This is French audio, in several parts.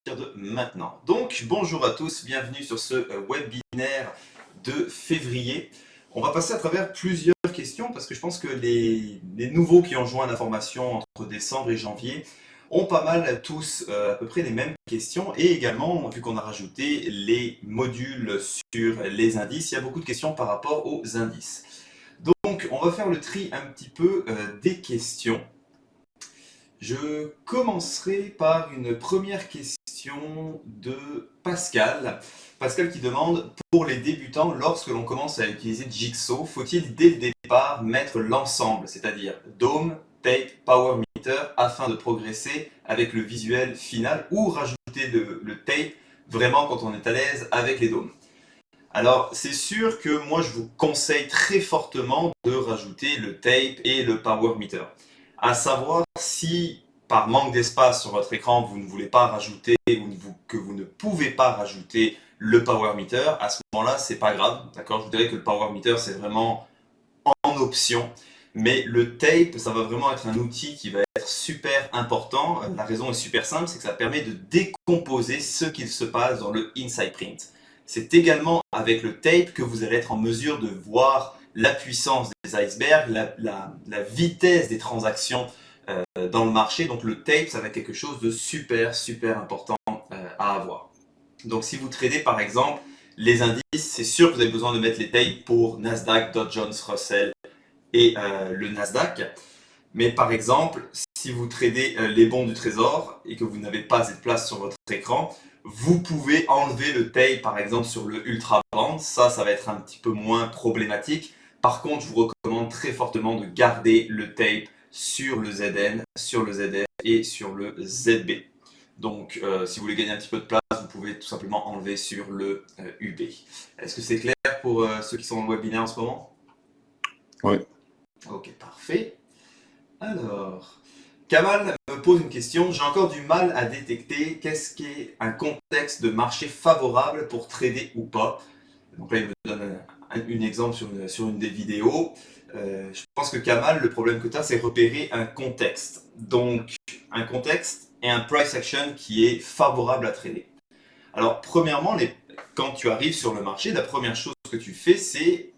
De maintenant. Donc, bonjour à tous, bienvenue sur ce webinaire de février. On va passer à travers plusieurs questions parce que je pense que les nouveaux qui ont joint la formation entre décembre et janvier ont pas mal tous à peu près les mêmes questions et également, vu qu'on a rajouté les modules sur les indices, il y a beaucoup de questions par rapport aux indices. Donc, on va faire le tri un petit peu des questions. Je commencerai par une première question de Pascal. Pascal qui demande, pour les débutants, lorsque l'on commence à utiliser Jigsaw, faut-il dès le départ mettre l'ensemble, c'est-à-dire Dome, Tape, Power Meter, afin de progresser avec le visuel final, ou rajouter le Tape vraiment quand on est à l'aise avec les dômes? Alors, c'est sûr que moi, je vous conseille très fortement de rajouter le Tape et le Power Meter. À savoir, si par manque d'espace sur votre écran, vous ne voulez pas rajouter ou que vous ne pouvez pas rajouter le Power Meter, à ce moment-là, c'est pas grave. D'accord? Je vous dirais que le Power Meter, c'est vraiment en option. Mais le tape, ça va vraiment être un outil qui va être super important. La raison est super simple, c'est que ça permet de décomposer ce qu'il se passe dans le Inside Print. C'est également avec le tape que vous allez être en mesure de voir la puissance des icebergs, la vitesse des transactions dans le marché. Donc le tape, ça va être quelque chose de super important à avoir. Donc si vous tradez par exemple les indices, c'est sûr que vous avez besoin de mettre les tapes pour Nasdaq, Dow Jones, Russell et le Nasdaq. Mais par exemple, si vous tradez les bons du trésor et que vous n'avez pas assez de place sur votre écran, vous pouvez enlever le tape par exemple sur le Ultra Band. Ça va être un petit peu moins problématique. Par contre, je vous recommande très fortement de garder le tape sur le ZN, sur le ZF et sur le ZB. Donc, si vous voulez gagner un petit peu de place, vous pouvez tout simplement enlever sur le UB. Est-ce que c'est clair pour ceux qui sont en webinaire en ce moment? Oui. Ok, parfait. Alors, Kamal me pose une question. J'ai encore du mal à détecter qu'est-ce qu'est un contexte de marché favorable pour trader ou pas. Donc là, il me donne un exemple sur une des vidéos. Je pense que Kamal, le problème que tu as, c'est repérer un contexte. Donc, un contexte et un price action qui est favorable à trader. Alors, premièrement, quand tu arrives sur le marché, la première chose que tu fais, c'est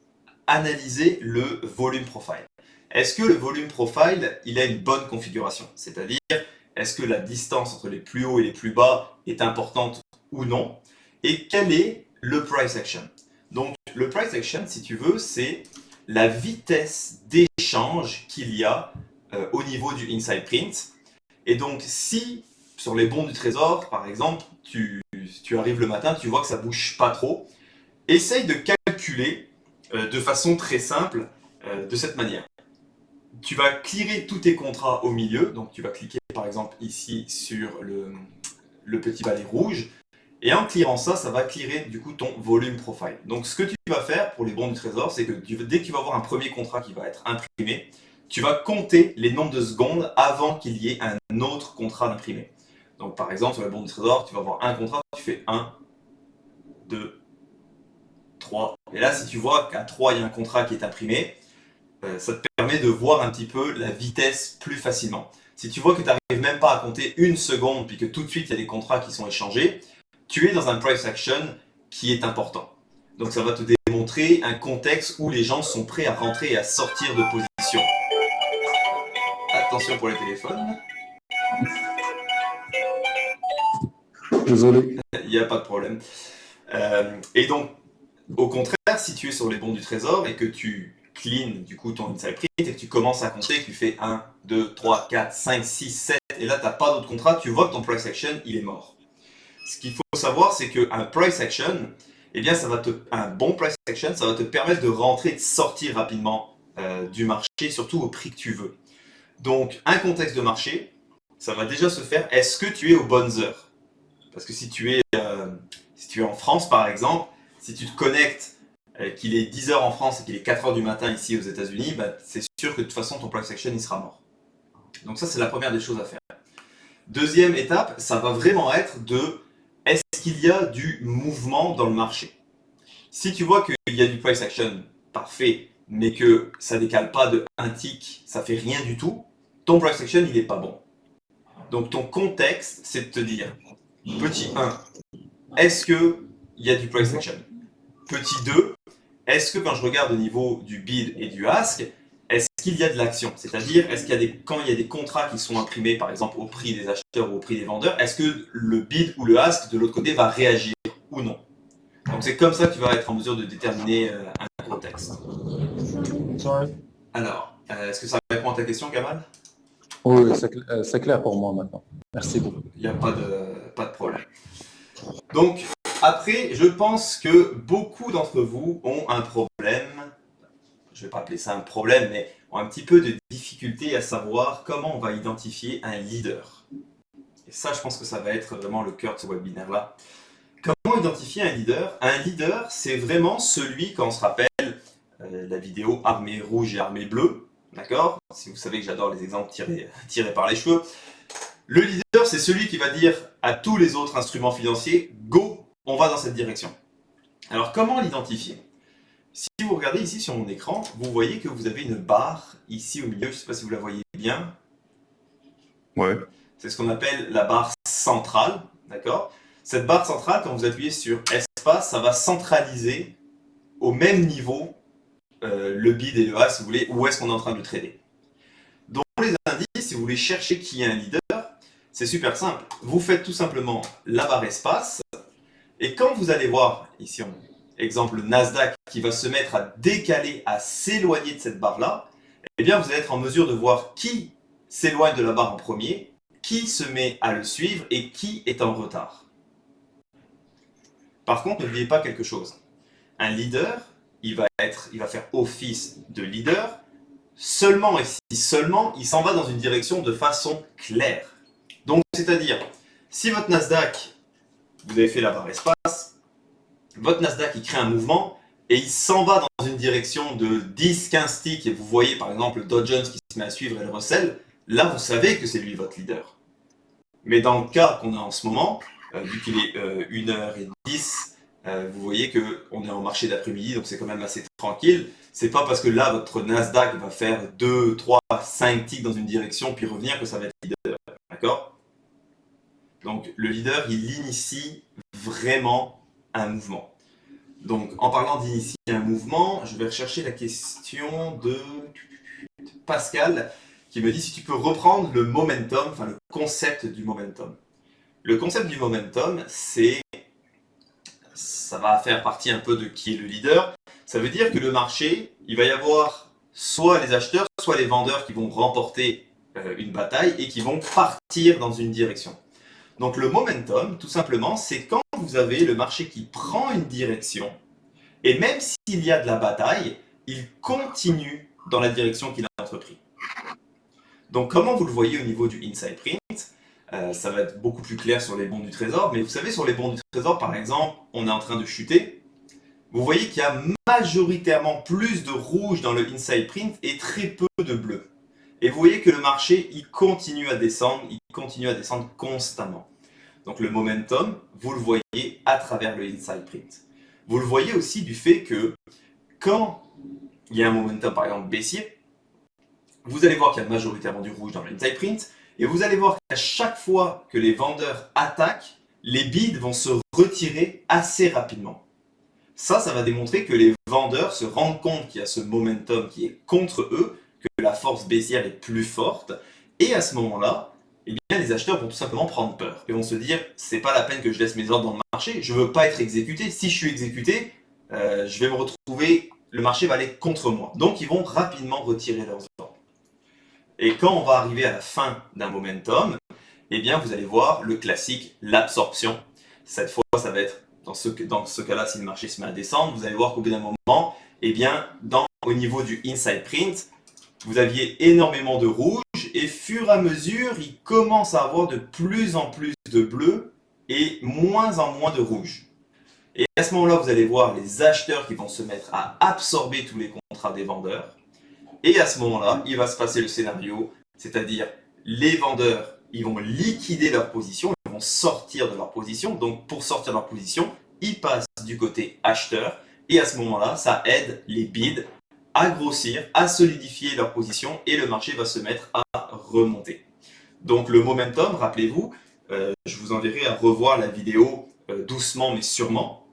analyser le volume profile. Est-ce que le volume profile, il a une bonne configuration? C'est-à-dire, est-ce que la distance entre les plus hauts et les plus bas est importante ou non? Et quel est le price action? Donc, le price action, si tu veux, c'est la vitesse d'échange qu'il y a au niveau du inside print. Et donc, si sur les bons du trésor, par exemple, tu arrives le matin, tu vois que ça bouge pas trop, essaye de calculer de façon très simple de cette manière. Tu vas clearer tous tes contrats au milieu, donc tu vas cliquer par exemple ici sur le petit balai rouge, et en clearant ça, ça va clearer du coup ton volume profile. Donc ce que tu vas faire pour les bons du trésor, c'est que dès que tu vas avoir un premier contrat qui va être imprimé, tu vas compter les nombres de secondes avant qu'il y ait un autre contrat d'imprimé. Donc par exemple, sur les bons du trésor, tu vas avoir un contrat, tu fais 1, 2, 3. Et là, si tu vois qu'à 3, il y a un contrat qui est imprimé, ça te permet de voir un petit peu la vitesse plus facilement. Si tu vois que tu n'arrives même pas à compter une seconde, puis que tout de suite, il y a des contrats qui sont échangés, tu es dans un price action qui est important. Donc ça va te démontrer un contexte où les gens sont prêts à rentrer et à sortir de position. Attention pour les téléphones. Désolé. Il n'y a pas de problème. Et donc, au contraire, si tu es sur les bons du trésor et que tu clean du coup ton inside print et que tu commences à compter, que tu fais 1, 2, 3, 4, 5, 6, 7 et là tu n'as pas d'autre contrat, tu vois que ton price action il est mort. Ce qu'il faut savoir, c'est qu'un price action, eh bien, un bon price action, ça va te permettre de rentrer et de sortir rapidement du marché, surtout au prix que tu veux. Donc, un contexte de marché, ça va déjà se faire. Est-ce que tu es aux bonnes heures? Parce que si tu es en France, par exemple, si tu te connectes qu'il est 10h en France et qu'il est 4h du matin ici aux États-Unis, bah, c'est sûr que de toute façon, ton price action, il sera mort. Donc ça, c'est la première des choses à faire. Deuxième étape, ça va vraiment être est-ce qu'il y a du mouvement dans le marché? Si tu vois qu'il y a du price action, parfait, mais que ça décale pas de 1 tick, ça fait rien du tout, ton price action, il n'est pas bon. Donc ton contexte, c'est de te dire, Petit 1, est-ce qu'il y a du price action? Petit 2, est-ce que quand je regarde au niveau du bid et du ask, est-ce qu'il y a de l'action? C'est-à-dire, est-ce qu'il y a quand il y a des contrats qui sont imprimés, par exemple, au prix des acheteurs ou au prix des vendeurs, est-ce que le bid ou le ask de l'autre côté va réagir ou non? Donc c'est comme ça que tu vas être en mesure de déterminer un contexte. Alors, est-ce que ça répond à ta question, Kamal? Oui, c'est clair pour moi maintenant. Merci beaucoup. Il n'y a pas de problème. Donc, après, je pense que beaucoup d'entre vous ont un problème, je ne vais pas appeler ça un problème, mais ont un petit peu de difficulté à savoir comment on va identifier un leader. Et ça, je pense que ça va être vraiment le cœur de ce webinaire-là. Comment identifier un leader? Un leader, c'est vraiment celui, quand on se rappelle la vidéo armée rouge et armée bleue, d'accord? Si vous savez que j'adore les exemples tirés par les cheveux. Le leader, c'est celui qui va dire à tous les autres instruments financiers, go, on va dans cette direction. Alors, comment l'identifier? Si vous regardez ici sur mon écran, vous voyez que vous avez une barre ici au milieu, je ne sais pas si vous la voyez bien. Ouais. C'est ce qu'on appelle la barre centrale, d'accord? Cette barre centrale, quand vous appuyez sur espace, ça va centraliser au même niveau le bid et le ask, si vous voulez, où est-ce qu'on est en train de trader. Donc, pour les indices, si vous voulez chercher qui est un leader, c'est super simple. Vous faites tout simplement la barre espace, et quand vous allez voir, ici, exemple le Nasdaq, qui va se mettre à décaler, à s'éloigner de cette barre-là, eh bien, vous allez être en mesure de voir qui s'éloigne de la barre en premier, qui se met à le suivre et qui est en retard. Par contre, n'oubliez pas quelque chose. Un leader, il va faire office de leader seulement et si seulement il s'en va dans une direction de façon claire. Donc, c'est-à-dire, si votre Nasdaq, vous avez fait la barre espace, votre Nasdaq, il crée un mouvement et il s'en va dans une direction de 10-15 ticks et vous voyez par exemple le Dow Jones qui se met à suivre et le Russell, là vous savez que c'est lui votre leader. Mais dans le cas qu'on a en ce moment, vu qu'il est 1h10, vous voyez qu'on est en marché d'après-midi, donc c'est quand même assez tranquille. C'est pas parce que là votre Nasdaq va faire 2, 3, 5 ticks dans une direction puis revenir que ça va être leader. D'accord? Donc le leader, il initie vraiment un mouvement. Donc en parlant d'initier un mouvement, je vais rechercher la question de Pascal qui me dit si tu peux reprendre le momentum, enfin le concept du momentum. Le concept du momentum, ça va faire partie un peu de qui est le leader. Ça veut dire que le marché, il va y avoir soit les acheteurs, soit les vendeurs qui vont remporter une bataille et qui vont partir dans une direction. Donc le momentum, tout simplement, c'est quand vous avez le marché qui prend une direction et même s'il y a de la bataille, il continue dans la direction qu'il a entrepris. Donc comment vous le voyez au niveau du inside print, ça va être beaucoup plus clair sur les bons du trésor, mais vous savez sur les bons du trésor par exemple, on est en train de chuter, vous voyez qu'il y a majoritairement plus de rouge dans le inside print et très peu de bleu. Et vous voyez que le marché, il continue à descendre constamment. Donc le momentum, vous le voyez à travers le inside print. Vous le voyez aussi du fait que quand il y a un momentum par exemple baissier, vous allez voir qu'il y a majoritairement du rouge dans le inside print et vous allez voir qu'à chaque fois que les vendeurs attaquent, les bids vont se retirer assez rapidement. Ça va démontrer que les vendeurs se rendent compte qu'il y a ce momentum qui est contre eux, que la force baissière est plus forte et à ce moment-là, eh bien, les acheteurs vont tout simplement prendre peur et vont se dire c'est pas la peine que je laisse mes ordres dans le marché, je veux pas être exécuté. Si je suis exécuté, je vais me retrouver, le marché va aller contre moi. Donc ils vont rapidement retirer leurs ordres. Et quand on va arriver à la fin d'un momentum, eh bien vous allez voir le classique, l'absorption. Cette fois, ça va être dans ce cas-là, si le marché se met à descendre, vous allez voir qu'au bout d'un moment, eh bien, au niveau du inside print, vous aviez énormément de rouge et fur et à mesure, il commence à avoir de plus en plus de bleu et moins en moins de rouge. Et à ce moment-là, vous allez voir les acheteurs qui vont se mettre à absorber tous les contrats des vendeurs. Et à ce moment-là, il va se passer le scénario, c'est-à-dire les vendeurs, ils vont liquider leur position, ils vont sortir de leur position. Donc pour sortir de leur position, ils passent du côté acheteur. Et à ce moment-là, ça aide les bids à grossir, à solidifier leur position et le marché va se mettre à remonter. Donc le momentum, rappelez-vous, je vous enverrai à revoir la vidéo doucement mais sûrement,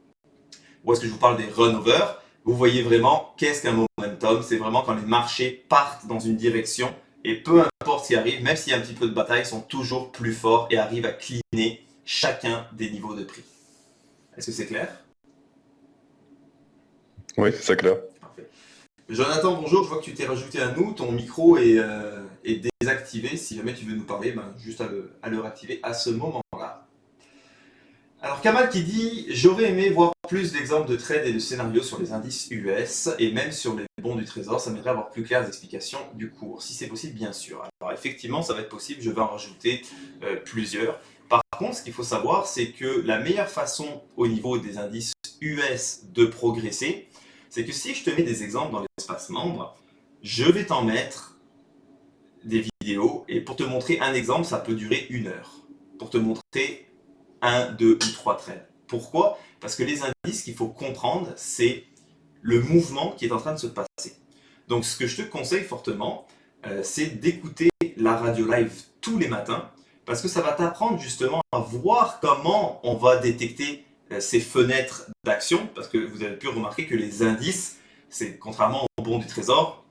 où est-ce que je vous parle des run-over. Vous voyez vraiment qu'est-ce qu'un momentum. C'est vraiment quand les marchés partent dans une direction et peu importe ce qui arrive, même s'il y a un petit peu de bataille, ils sont toujours plus forts et arrivent à cleaner chacun des niveaux de prix. Est-ce que c'est clair? Oui, c'est clair. Parfait. Jonathan, bonjour, je vois que tu t'es rajouté à nous, ton micro est désactivé. Si jamais tu veux nous parler, juste à le réactiver à ce moment-là. Alors Kamal qui dit « J'aurais aimé voir plus d'exemples de trades et de scénarios sur les indices US et même sur les bons du trésor, ça m'aiderait à avoir plus claires explications du cours. Si c'est possible, bien sûr. » Alors effectivement, ça va être possible, je vais en rajouter plusieurs. Par contre, ce qu'il faut savoir, c'est que la meilleure façon au niveau des indices US de progresser, c'est que si je te mets des exemples dans l'espace membre, je vais t'en mettre des vidéos et pour te montrer un exemple, ça peut durer 1 heure. Pour te montrer 1, 2 ou 3 trades. Pourquoi? Parce que les indices qu'il faut comprendre, c'est le mouvement qui est en train de se passer. Donc ce que je te conseille fortement, c'est d'écouter la radio live tous les matins, parce que ça va t'apprendre justement à voir comment on va détecter ces fenêtres d'action, parce que vous avez pu remarquer que les indices, c'est contrairement au bon du trésor,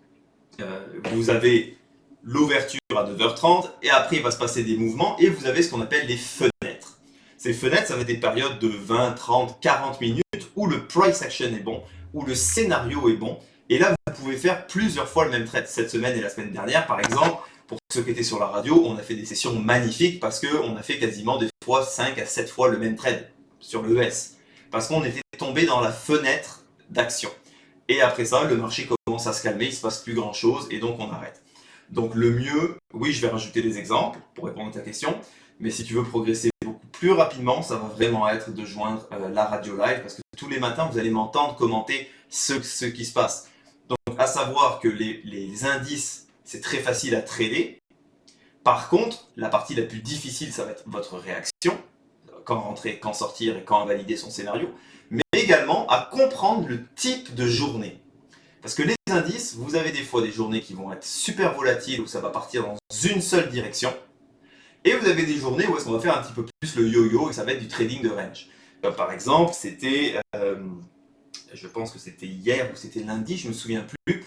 vous avez l'ouverture à 9h30 et après il va se passer des mouvements et vous avez ce qu'on appelle les fenêtres. Ces fenêtres, ça va être des périodes de 20, 30, 40 minutes où le price action est bon, où le scénario est bon. Et là, vous pouvez faire plusieurs fois le même trade. Cette semaine et la semaine dernière, par exemple, pour ceux qui étaient sur la radio, on a fait des sessions magnifiques parce qu'on a fait quasiment des fois 5 à 7 fois le même trade sur le ES. Parce qu'on était tombé dans la fenêtre d'action. Et après ça, le marché commence à se calmer, il ne se passe plus grand chose et donc on arrête. Donc le mieux, oui, je vais rajouter des exemples pour répondre à ta question, mais si tu veux progresser beaucoup plus rapidement, ça va vraiment être de joindre la radio live parce que tous les matins, vous allez m'entendre commenter ce qui se passe. Donc à savoir que les indices, c'est très facile à trader. Par contre, la partie la plus difficile, ça va être votre réaction, quand rentrer, quand sortir et quand valider son scénario, mais également à comprendre le type de journée. Parce que les indices, vous avez des fois des journées qui vont être super volatiles où ça va partir dans une seule direction. Et vous avez des journées où est-ce qu'on va faire un petit peu plus le yo-yo et ça va être du trading de range. Comme par exemple, c'était, je pense que c'était hier ou c'était lundi, je ne me souviens plus.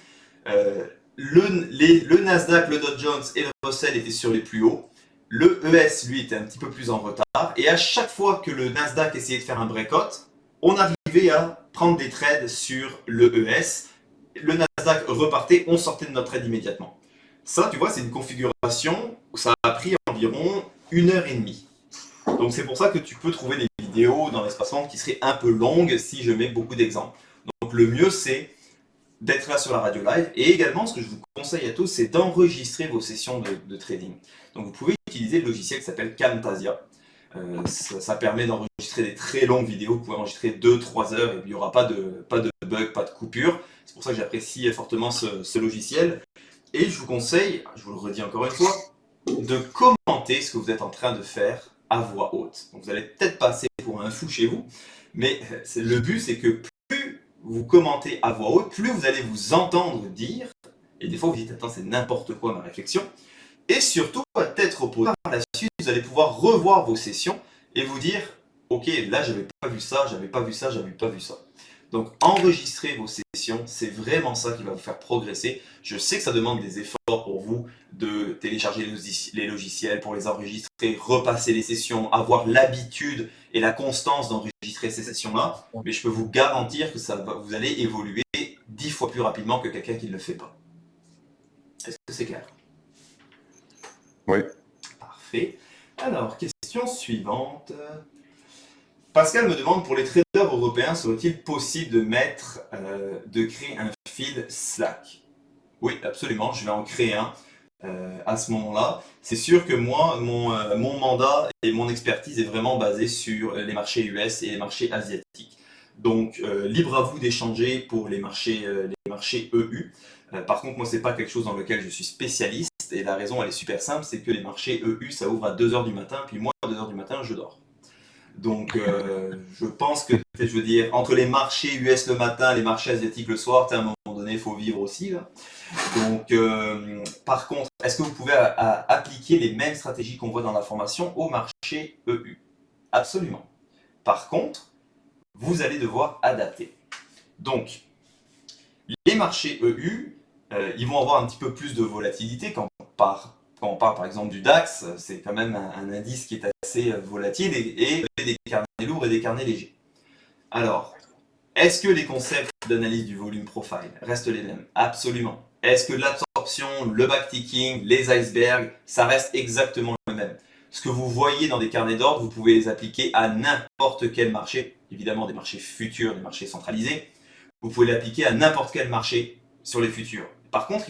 Le Nasdaq, le Dow Jones et le Russell étaient sur les plus hauts. Le ES, lui, était un petit peu plus en retard. Et à chaque fois que le Nasdaq essayait de faire un breakout, on arrivait à prendre des trades sur le ES. Le Nasdaq repartait, on sortait de notre trade immédiatement. Ça, tu vois, c'est une configuration où ça a pris environ 1h30. Donc c'est pour ça que tu peux trouver des vidéos dans l'espace membre qui seraient un peu longues si je mets beaucoup d'exemples. Donc le mieux, c'est d'être là sur la radio live. Et également, ce que je vous conseille à tous, c'est d'enregistrer vos sessions de trading. Donc vous pouvez utiliser le logiciel qui s'appelle Camtasia. Ça permet d'enregistrer des très longues vidéos. Vous pouvez enregistrer 2-3 heures et il n'y aura pas de bug, pas de coupure. C'est pour ça que j'apprécie fortement ce logiciel. Et je vous conseille, je vous le redis encore une fois, de commenter ce que vous êtes en train de faire à voix haute. Donc vous allez peut-être passer pour un fou chez vous, mais le but c'est que plus vous commentez à voix haute, plus vous allez vous entendre dire, et des fois vous dites « attends, c'est n'importe quoi ma réflexion », et surtout, à tête reposée, par la suite, vous allez pouvoir revoir vos sessions et vous dire « ok, là j'avais pas vu ça, j'avais pas vu ça, j'avais pas vu ça ». Donc enregistrer vos sessions, c'est vraiment ça qui va vous faire progresser. Je sais que ça demande des efforts pour vous de télécharger les logiciels, pour les enregistrer, repasser les sessions, avoir l'habitude et la constance d'enregistrer ces sessions-là. Mais je peux vous garantir que vous allez évoluer 10 fois plus rapidement que quelqu'un qui ne le fait pas. Est-ce que c'est clair? Oui. Parfait. Alors, question suivante. Pascal me demande, pour les traders européens, serait-il possible de créer un fil Slack? Oui, absolument, je vais en créer un à ce moment-là. C'est sûr que moi, mon mandat et mon expertise est vraiment basé sur les marchés US et les marchés asiatiques. Donc, libre à vous d'échanger pour les marchés EU. Par contre, moi, ce n'est pas quelque chose dans lequel je suis spécialiste. Et la raison, elle est super simple, c'est que les marchés EU, ça ouvre à 2h du matin, puis moi, à 2h du matin, je dors. Donc, je pense que, je veux dire, entre les marchés US le matin, les marchés asiatiques le soir, à un moment donné, donné, il faut vivre aussi. Là. Donc, par contre, est-ce que vous pouvez appliquer les mêmes stratégies qu'on voit dans la formation au marché EU? Absolument. Par contre, vous allez devoir adapter. Donc, les marchés EU, ils vont avoir un petit peu plus de volatilité quand on parle par exemple du DAX, c'est quand même un indice qui est assez volatile et des carnets lourds et des carnets légers. Alors, est-ce que les concepts d'analyse du volume profile restent les mêmes? Absolument. Est-ce que l'absorption, le backticking, les icebergs, ça reste exactement le même? Ce que vous voyez dans des carnets d'ordre, vous pouvez les appliquer à n'importe quel marché, évidemment des marchés futurs, des marchés centralisés. Vous pouvez l'appliquer à n'importe quel marché sur les futurs. Par contre,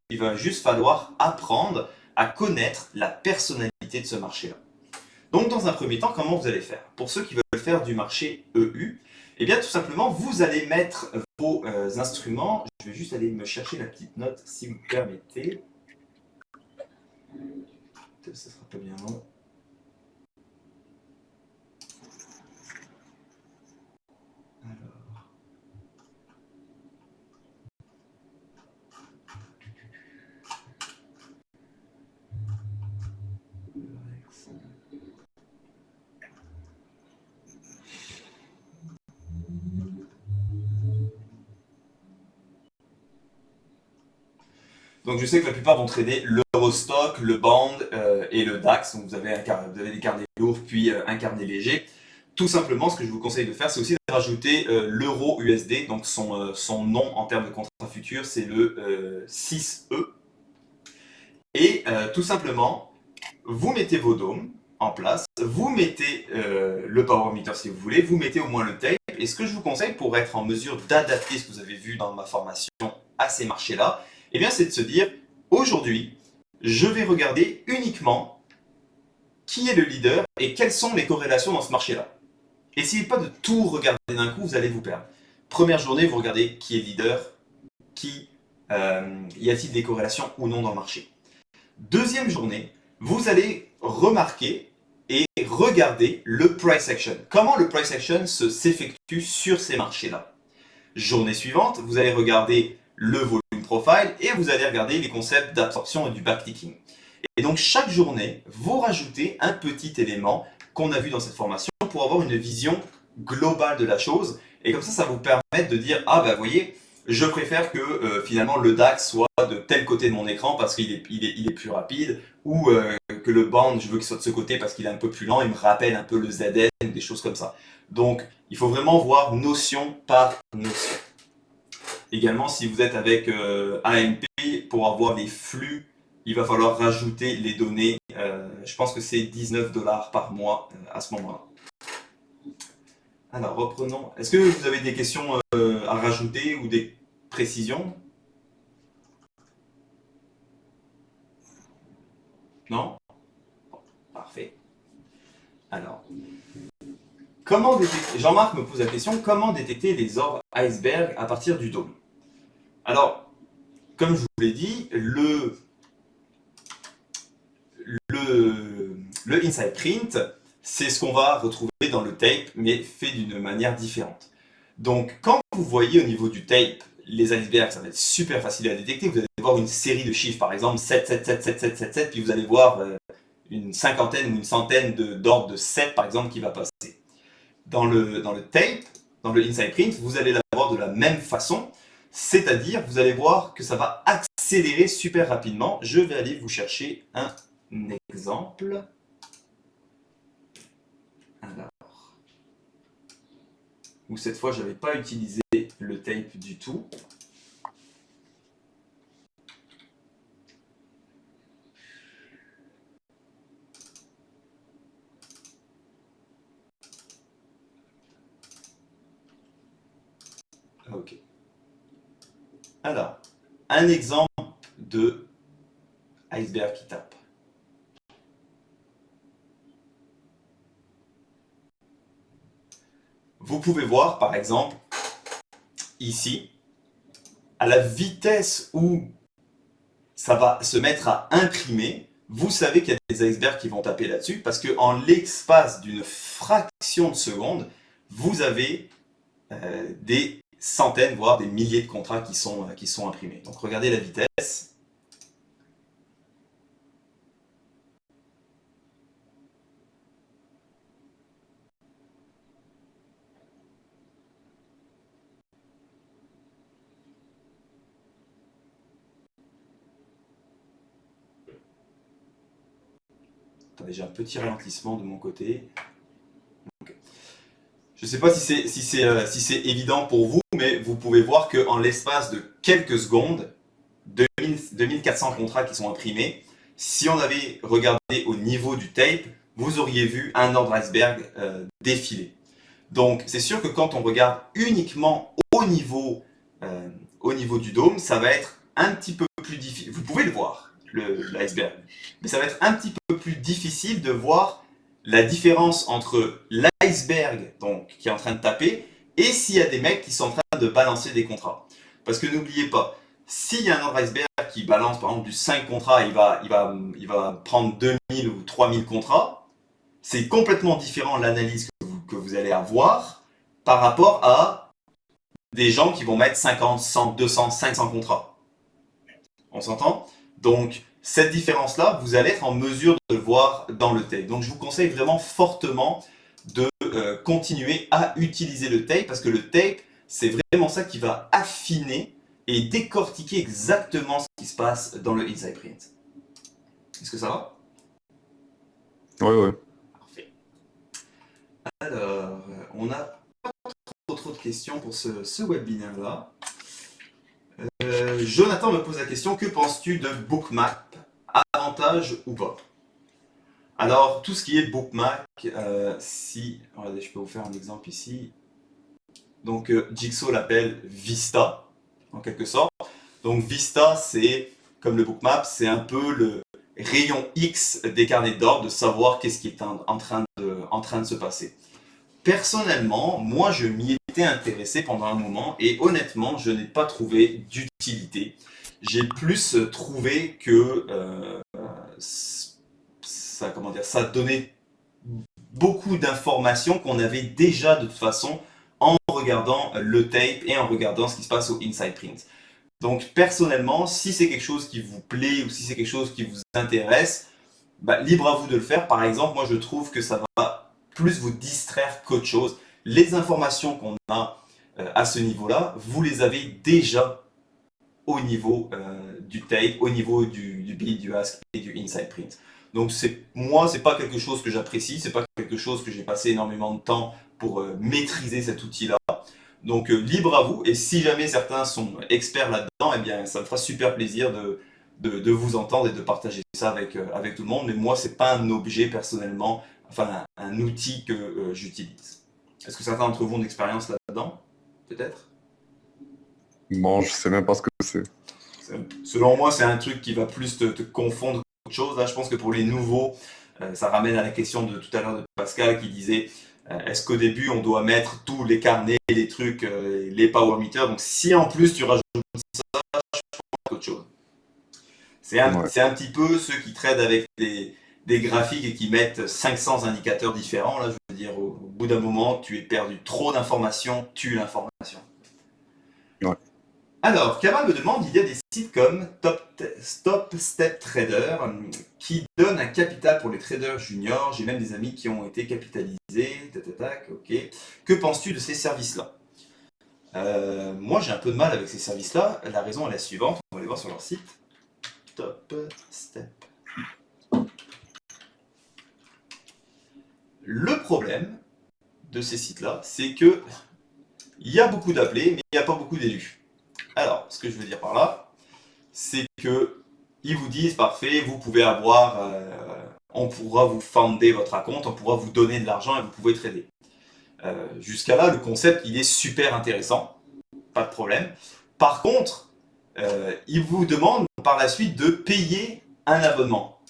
il va juste falloir apprendre à connaître la personnalité de ce marché-là. Donc, dans un premier temps, comment vous allez faire? Pour ceux qui veulent faire du marché EU, eh bien, tout simplement, vous allez mettre vos instruments. Je vais juste aller me chercher la petite note, si vous permettez. Ça sera pas bien long. Donc je sais que la plupart vont trader l'Eurostock, le Bond et le DAX. Donc vous avez des carnets lourds puis un carnet léger. Tout simplement, ce que je vous conseille de faire, c'est aussi de rajouter l'euro USD. Donc son nom en termes de contrat futur, c'est le 6E. Et tout simplement, vous mettez vos dômes en place, vous mettez le power meter si vous voulez, vous mettez au moins le tape. Et ce que je vous conseille pour être en mesure d'adapter ce que vous avez vu dans ma formation à ces marchés-là, eh bien, c'est de se dire, aujourd'hui, je vais regarder uniquement qui est le leader et quelles sont les corrélations dans ce marché-là. Essayez pas de tout regarder d'un coup, vous allez vous perdre. Première journée, vous regardez qui est leader, y a-t-il des corrélations ou non dans le marché. Deuxième journée, vous allez remarquer et regarder le price action. Comment le price action s'effectue sur ces marchés-là. Journée suivante, vous allez regarder le volume profile et vous allez regarder les concepts d'absorption et du backticking. Et donc chaque journée, vous rajoutez un petit élément qu'on a vu dans cette formation pour avoir une vision globale de la chose. Et comme ça vous permet de dire, ah bah vous voyez, je préfère que finalement le DAX soit de tel côté de mon écran parce qu'il est plus rapide, ou que le band, je veux qu'il soit de ce côté parce qu'il est un peu plus lent, il me rappelle un peu le ZN, des choses comme ça. Donc il faut vraiment voir notion par notion. Également, si vous êtes avec AMP, pour avoir les flux, il va falloir rajouter les données. Je pense que c'est 19 $ par mois à ce moment-là. Alors, reprenons. Est-ce que vous avez des questions à rajouter ou des précisions? Non? Parfait. Alors, comment détecter, Jean-Marc me pose la question, comment détecter les orbes iceberg à partir du dôme? Alors, comme je vous l'ai dit, le inside print, c'est ce qu'on va retrouver dans le tape, mais fait d'une manière différente. Donc, quand vous voyez au niveau du tape les icebergs, ça va être super facile à détecter. Vous allez voir une série de chiffres, par exemple 7, 7, 7, 7, 7, 7, 7, puis vous allez voir une cinquantaine ou une centaine d'ordres de 7, par exemple, qui va passer. Dans le tape, dans le inside print, vous allez l'avoir de la même façon, c'est-à-dire vous allez voir que ça va accélérer super rapidement. Je vais aller vous chercher un exemple. Alors, où cette fois, je n'avais pas utilisé le tape du tout. Ok. Alors, un exemple de iceberg qui tape. Vous pouvez voir, par exemple, ici, à la vitesse où ça va se mettre à imprimer, vous savez qu'il y a des icebergs qui vont taper là-dessus, parce qu'en l'espace d'une fraction de seconde, vous avez des centaines, voire des milliers de contrats qui sont imprimés. Donc regardez la vitesse. Attendez, j'ai un petit ralentissement de mon côté. Okay. Je ne sais pas si c'est évident pour vous, mais vous pouvez voir qu'en l'espace de quelques secondes, 2400 contrats qui sont imprimés. Si on avait regardé au niveau du tape, vous auriez vu un ordre iceberg défiler. Donc c'est sûr que quand on regarde uniquement au niveau du dôme, ça va être un petit peu plus difficile. Vous pouvez le voir, l'iceberg, mais ça va être un petit peu plus difficile de voir la différence entre l'iceberg qui est en train de taper et s'il y a des mecs qui sont en train de balancer des contrats. Parce que n'oubliez pas, s'il y a un ordre iceberg qui balance par exemple du 5 contrats, il va prendre 2000 ou 3000 contrats, c'est complètement différent l'analyse que vous allez avoir par rapport à des gens qui vont mettre 50, 100, 200, 500 contrats. On s'entend? Donc, cette différence-là, vous allez être en mesure de le voir dans le tape. Donc, je vous conseille vraiment fortement de continuer à utiliser le tape parce que le tape, c'est vraiment ça qui va affiner et décortiquer exactement ce qui se passe dans le Inside Print. Est-ce que ça va? Oui. Parfait. Alors, on n'a pas trop de questions pour ce webinaire-là. Jonathan me pose la question, que penses-tu de Bookmap? Avantage ou pas? Alors, tout ce qui est Bookmap, regardez, je peux vous faire un exemple ici. Donc, Jigsaw l'appelle Vista, en quelque sorte. Donc, Vista, c'est, comme le Bookmap, c'est un peu le rayon X des carnets d'ordre, de savoir qu'est-ce qui est en train de se passer. Personnellement, moi, je m'y étais intéressé pendant un moment et honnêtement, je n'ai pas trouvé d'utilité. J'ai plus trouvé que ça donnait beaucoup d'informations qu'on avait déjà de toute façon en regardant le tape et en regardant ce qui se passe au Inside Print. Donc personnellement, si c'est quelque chose qui vous plaît ou si c'est quelque chose qui vous intéresse, libre à vous de le faire. Par exemple, moi je trouve que ça va plus vous distraire qu'autre chose. Les informations qu'on a à ce niveau-là, vous les avez déjà au niveau du tape, au niveau du Beat, du Ask et du Inside Print. Donc moi, c'est pas quelque chose que j'apprécie, c'est pas quelque chose que j'ai passé énormément de temps pour maîtriser cet outil-là. Donc libre à vous, et si jamais certains sont experts là-dedans, eh bien ça me fera super plaisir de vous entendre et de partager ça avec tout le monde. Mais moi, c'est pas un objet personnellement, enfin un outil que j'utilise. Est-ce que certains d'entre vous ont d'expérience là-dedans? Peut-être? Bon, je sais même pas ce que c'est. Selon moi, c'est un truc qui va plus te confondre qu'autre chose. Là, je pense que pour les nouveaux, ça ramène à la question de tout à l'heure de Pascal qui disait est-ce qu'au début on doit mettre tous les carnets, les trucs, les power meters? Donc si en plus tu rajoutes ça, je pense qu'autre chose. C'est un petit peu ceux qui traitent avec des graphiques et qui mettent 500 indicateurs différents. Là, je veux dire, au bout d'un moment, tu es perdu. Trop d'informations tue l'information. Ouais. Alors, Kamal me demande, il y a des sites comme Top Step Trader qui donnent un capital pour les traders juniors. J'ai même des amis qui ont été capitalisés. Ok. Que penses-tu de ces services-là? Moi, j'ai un peu de mal avec ces services-là. La raison est la suivante. On va aller voir sur leur site. Top Step. Le problème de ces sites-là, c'est que il y a beaucoup d'appelés, mais il n'y a pas beaucoup d'élus. Alors, ce que je veux dire par là, c'est que ils vous disent parfait, vous pouvez avoir, on pourra vous fonder votre compte, on pourra vous donner de l'argent et vous pouvez trader. Jusqu'à là, le concept il est super intéressant, pas de problème. Par contre, ils vous demandent par la suite de payer un abonnement.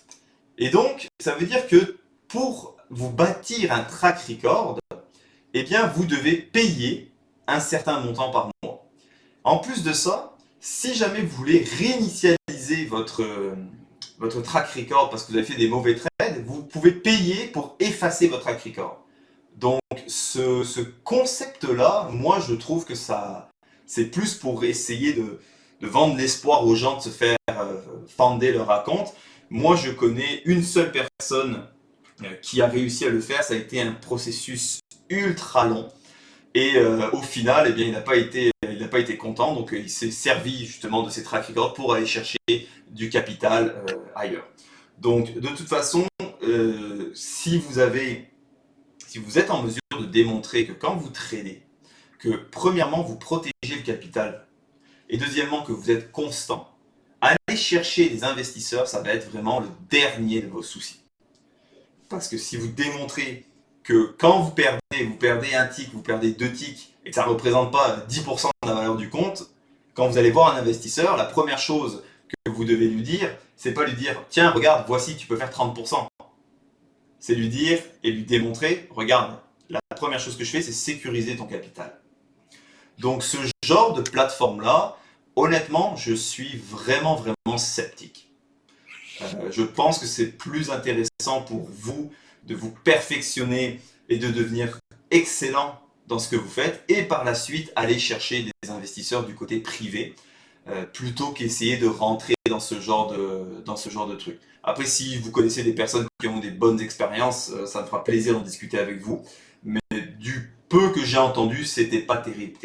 Et donc, ça veut dire que pour vous bâtir un track record, eh bien, vous devez payer un certain montant par mois. En plus de ça, si jamais vous voulez réinitialiser votre track record parce que vous avez fait des mauvais trades, vous pouvez payer pour effacer votre track record. Donc, ce concept-là, moi, je trouve que ça C'est plus pour essayer de vendre l'espoir aux gens de se faire fonder leur account. Moi, je connais une seule personne qui a réussi à le faire. Ça a été un processus ultra long. Et au final, eh bien, il n'a pas été content. Donc, il s'est servi justement de ces track records pour aller chercher du capital ailleurs. Donc, de toute façon, si vous êtes en mesure de démontrer que quand vous tradez, que premièrement, vous protégez le capital et deuxièmement, que vous êtes constant, aller chercher des investisseurs, ça va être vraiment le dernier de vos soucis. Parce que si vous démontrez que quand vous perdez un tick, vous perdez 2 ticks et que ça ne représente pas 10% de la valeur du compte, quand vous allez voir un investisseur, la première chose que vous devez lui dire, c'est pas lui dire « Tiens, regarde, voici, tu peux faire 30%. » C'est lui dire et lui démontrer « Regarde, la première chose que je fais, c'est sécuriser ton capital. » Donc ce genre de plateforme-là, honnêtement, je suis vraiment sceptique. Je pense que c'est plus intéressant pour vous de vous perfectionner et de devenir excellent dans ce que vous faites et par la suite aller chercher des investisseurs du côté privé plutôt qu'essayer de rentrer dans ce genre de truc. Après, si vous connaissez des personnes qui ont des bonnes expériences, ça me fera plaisir d'en discuter avec vous. Mais du peu que j'ai entendu, c'était pas terrible.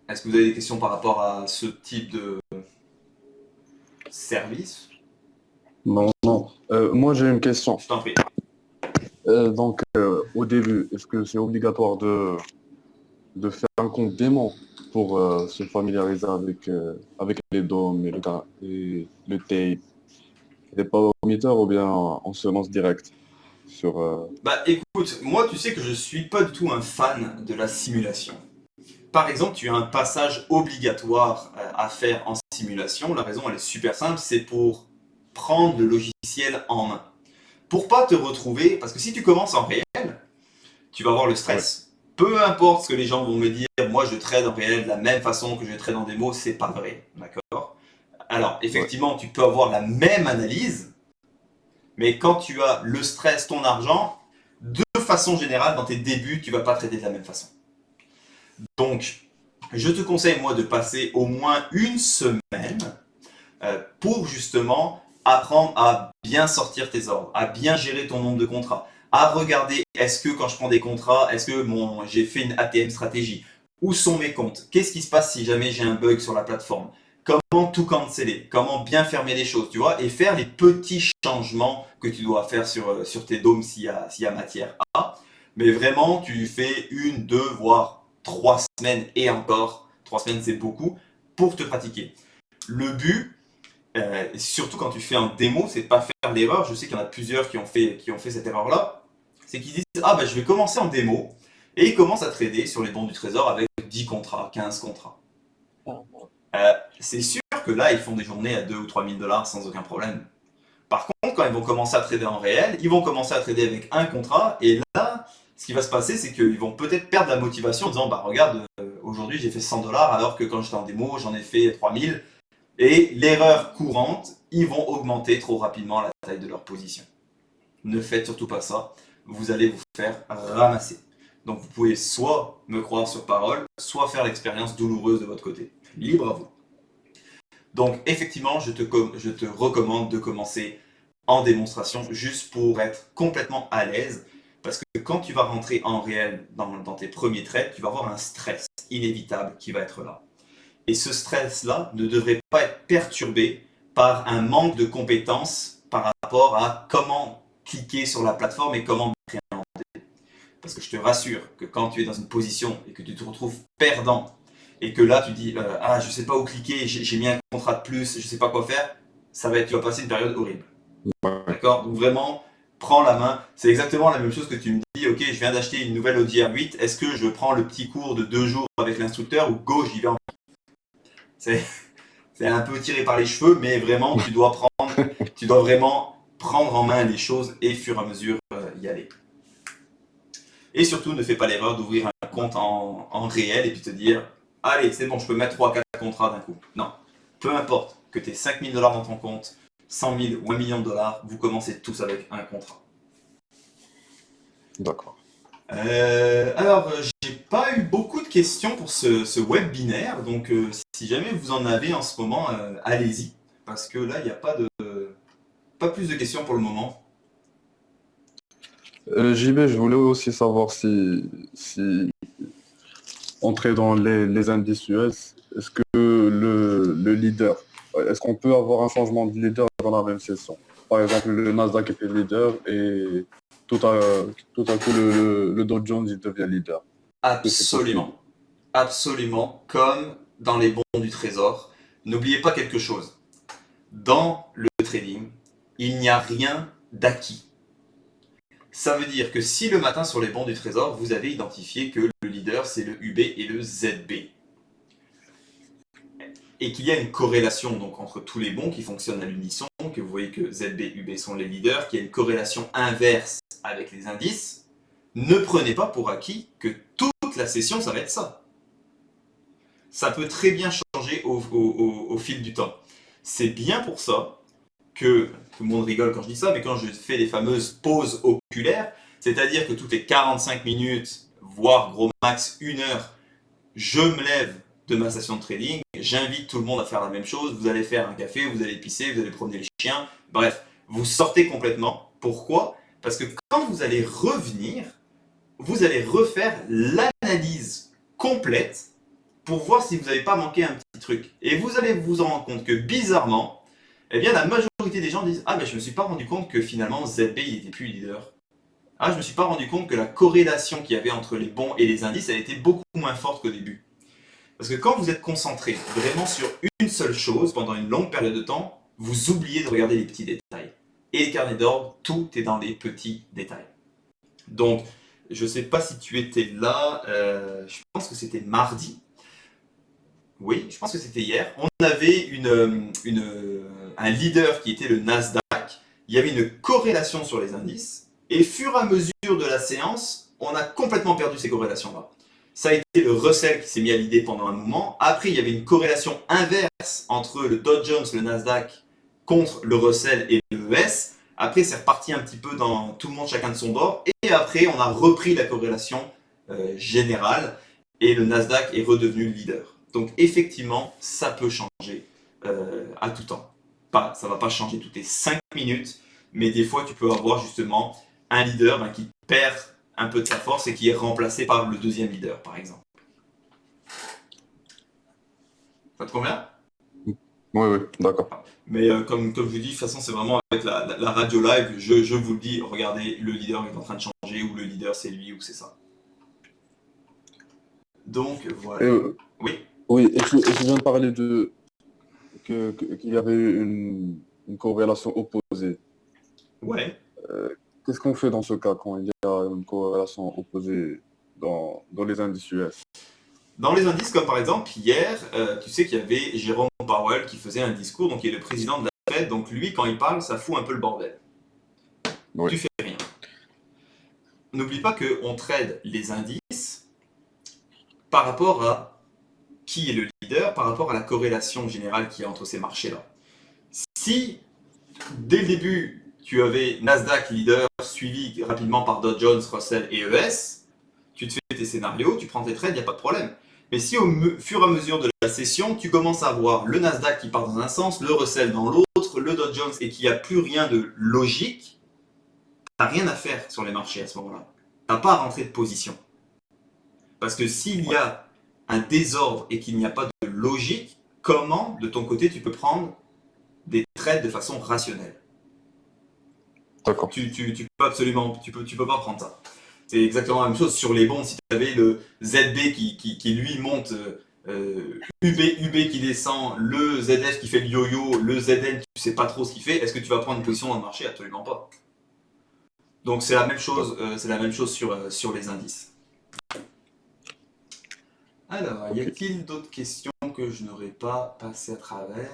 Est-ce que vous avez des questions par rapport à ce type de service? Non. Moi, j'ai une question. Je t'en prie. Au début, est-ce que c'est obligatoire de faire un compte démo pour se familiariser avec les DOM et le tape? Et pas au meter ou bien on se lance direct sur... Bah écoute, moi tu sais que je suis pas du tout un fan de la simulation. Par exemple, tu as un passage obligatoire à faire en simulation. La raison, elle est super simple, c'est pour prendre le logiciel en main. Pour pas te retrouver, parce que si tu commences en réel, tu vas avoir le stress. Peu importe ce que les gens vont me dire, moi je trade en réel de la même façon que je trade en démo, c'est pas vrai, d'accord? Alors, effectivement, tu peux avoir la même analyse, mais quand tu as le stress, ton argent, de façon générale, dans tes débuts, tu vas pas trader de la même façon. Donc, je te conseille, moi, de passer au moins une semaine pour justement apprendre à bien sortir tes ordres, à bien gérer ton nombre de contrats, à regarder est-ce que quand je prends des contrats, est-ce que j'ai fait une ATM stratégie, où sont mes comptes, qu'est-ce qui se passe si jamais j'ai un bug sur la plateforme, comment tout canceller, comment bien fermer les choses, tu vois, et faire les petits changements que tu dois faire sur tes dômes s'il y a matière à. Mais vraiment, tu fais 1, 2, voire 3 semaines et encore, 3 semaines c'est beaucoup, pour te pratiquer. Le but, surtout quand tu fais un démo, c'est de pas faire l'erreur. Je sais qu'il y en a plusieurs qui ont fait cette erreur-là. C'est qu'ils disent ah bah je vais commencer en démo et ils commencent à trader sur les bons du trésor avec 10 contrats, 15 contrats. C'est sûr que là ils font des journées à 2 ou 3 000 $ sans aucun problème. Par contre, quand ils vont commencer à trader en réel, ils vont commencer à trader avec un contrat et là, ce qui va se passer, c'est qu'ils vont peut-être perdre la motivation en disant bah regarde, aujourd'hui j'ai fait 100 $ alors que quand j'étais en démo, j'en ai fait 3000. Et l'erreur courante, ils vont augmenter trop rapidement la taille de leur position. Ne faites surtout pas ça, vous allez vous faire ramasser. Donc vous pouvez soit me croire sur parole, soit faire l'expérience douloureuse de votre côté. Libre à vous. Donc effectivement, je te recommande de commencer en démonstration juste pour être complètement à l'aise. Parce que quand tu vas rentrer en réel dans tes premiers trades, tu vas avoir un stress inévitable qui va être là. Et ce stress-là ne devrait pas être perturbé par un manque de compétences par rapport à comment cliquer sur la plateforme et comment m'appréhender. Parce que je te rassure que quand tu es dans une position et que tu te retrouves perdant et que là tu dis ah je sais pas où cliquer, j'ai mis un contrat de plus, je sais pas quoi faire, tu vas passer une période horrible. D'accord? Donc vraiment, prends la main. C'est exactement la même chose que tu me dis, ok, je viens d'acheter une nouvelle Audi R8, est-ce que je prends le petit cours de 2 jours avec l'instructeur ou go, j'y vais en... C'est un peu tiré par les cheveux, mais vraiment, tu dois vraiment prendre en main les choses et, au fur et à mesure, y aller. Et surtout, ne fais pas l'erreur d'ouvrir un compte en réel et puis te dire « Allez, c'est bon, je peux mettre 3-4 contrats d'un coup. » Non, peu importe que tu aies 5 000 $ dans ton compte, 100 000 ou 1 million de $, vous commencez tous avec un contrat. D'accord. J'ai pas eu beaucoup de questions pour ce webinaire, donc si jamais vous en avez en ce moment, allez-y, parce que là, il n'y a pas plus de questions pour le moment. JB, je voulais aussi savoir si entrer dans les indices US, est-ce que le leader, est-ce qu'on peut avoir un changement de leader dans la même session? Par exemple, le Nasdaq était leader et tout à, tout à coup le Dow Jones il devient leader. Est-ce que c'est possible? Absolument, absolument, comme dans les bons du trésor. N'oubliez pas quelque chose, dans le trading, il n'y a rien d'acquis. Ça veut dire que si le matin sur les bons du trésor, vous avez identifié que le leader c'est le UB et le ZB, et qu'il y a une corrélation donc entre tous les bons qui fonctionnent à l'unisson, que vous voyez que ZB et UB sont les leaders, qu'il y a une corrélation inverse avec les indices, ne prenez pas pour acquis que toute la session ça va être ça. Ça peut très bien changer au fil du temps. C'est bien pour ça que tout le monde rigole quand je dis ça, mais quand je fais les fameuses pauses oculaires, c'est-à-dire que toutes les 45 minutes, voire gros max 1 heure, je me lève de ma session de trading, j'invite tout le monde à faire la même chose, vous allez faire un café, vous allez pisser, vous allez promener les chiens, bref, vous sortez complètement. Pourquoi? Parce que quand vous allez revenir, vous allez refaire l'analyse complète pour voir si vous n'avez pas manqué un petit truc. Et vous allez vous en rendre compte que bizarrement, eh bien la majorité des gens disent « Ah ben je me suis pas rendu compte que finalement ZB il était plus leader. Ah je me suis pas rendu compte que la corrélation qu'il y avait entre les bons et les indices, elle était beaucoup moins forte qu'au début. » Parce que quand vous êtes concentré vraiment sur une seule chose pendant une longue période de temps, vous oubliez de regarder les petits détails. Et les carnets d'ordre, tout est dans les petits détails. Donc, je ne sais pas si tu étais là, je pense que c'était mardi. Oui, je pense que c'était hier. On avait un leader qui était le Nasdaq. Il y avait une corrélation sur les indices. Et fur et à mesure de la séance, on a complètement perdu ces corrélations-là. Ça a été le Russell qui s'est mis à l'idée pendant un moment. Après, il y avait une corrélation inverse entre le Dow Jones, le Nasdaq, contre le Russell et le ES. Après, c'est reparti un petit peu dans tout le monde chacun de son bord. Et après, on a repris la corrélation générale et le Nasdaq est redevenu le leader. Donc effectivement, ça peut changer à tout temps. Ça ne va pas changer toutes les 5 minutes, mais des fois, tu peux avoir justement un leader qui perd un peu de sa force et qui est remplacé par le deuxième leader, par exemple. Ça te convient? Oui, oui, d'accord. Mais comme je vous dis, de toute façon, c'est vraiment avec la radio live, je vous le dis, regardez, le leader est en train de changer, ou le leader c'est lui, ou c'est ça. Donc, voilà. Oui. Oui, et tu viens de parler qu'il y avait une corrélation opposée. Ouais. Qu'est-ce qu'on fait dans ce cas quand il y a une corrélation opposée dans les indices US? Dans les indices, comme par exemple, hier, tu sais qu'il y avait Jérôme Powell qui faisait un discours, donc il est le président de la Fed, donc lui, quand il parle, ça fout un peu le bordel. Oui. Tu fais rien. N'oublie pas qu'on trade les indices par rapport à qui est le leader, par rapport à la corrélation générale qu'il y a entre ces marchés-là. Si, dès le début, tu avais Nasdaq leader, suivi rapidement par Dow Jones, Russell et ES, tu te fais tes scénarios, tu prends tes trades, il n'y a pas de problème. Mais si au fur et à mesure de la session, tu commences à voir le Nasdaq qui part dans un sens, le Russell dans l'autre, le Dow Jones, et qu'il n'y a plus rien de logique, tu n'as rien à faire sur les marchés à ce moment-là. Tu n'as pas à rentrer de position. Parce que s'il y a un désordre et qu'il n'y a pas de logique, comment, de ton côté, tu peux prendre des trades de façon rationnelle? D'accord. Tu peux absolument, tu peux pas prendre ça. C'est exactement la même chose sur les bons. Si tu avais le ZB qui lui monte, UB qui descend, le ZF qui fait le yo-yo, le ZN tu sais pas trop ce qu'il fait, est-ce que tu vas prendre une position dans le marché? Absolument pas. Donc c'est la même chose sur les indices. Alors, y a-t-il d'autres questions que je n'aurais pas passé à travers?